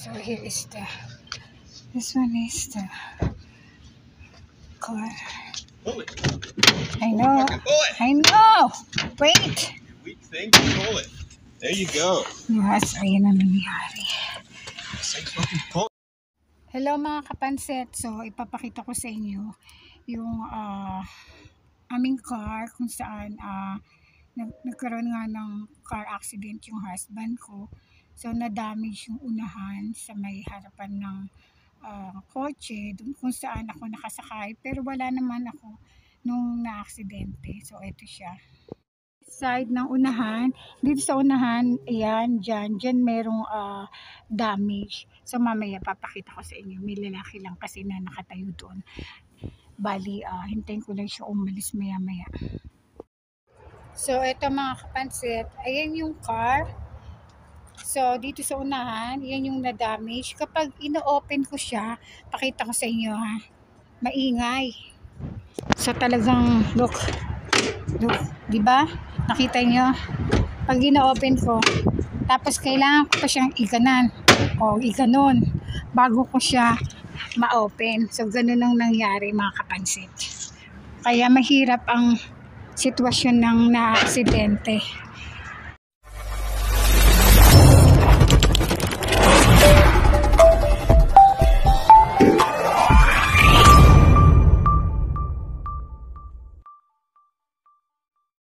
So here is this one is the car. Pull it. I know. Pull it. I know. Wait. Weak thing, pull it. There you go. Yes, ayun ang nangyari. Say fucking pull. Hello mga kapanset. So ipapakita ko sa inyo yung aming car kung saan nagkaroon nga ng car accident yung husband ko. So na-damage yung unahan sa may harapan ng kotse dun kung saan ako nakasakay, pero wala naman ako nung na-aksidente. So ito siya. Side ng unahan, dito sa unahan, ayan, dyan merong damage. So mamaya papakita ko sa inyo. May lalaki lang kasi na nakatayo doon. Bali, hintayin ko lang siya umalis maya maya. So ito mga kapansit, ayan yung car. So dito sa unahan, yan yung na-damage. Kapag ino-open ko siya, pakita ko sa inyo ha, maingay. So talagang look, di ba? Nakita nyo? Pag ino-open ko, tapos kailangan ko pa siyang iganan o iganon bago ko siya ma-open. So ganun ang nangyari mga kapansit. Kaya mahirap ang sitwasyon ng na-aksidente.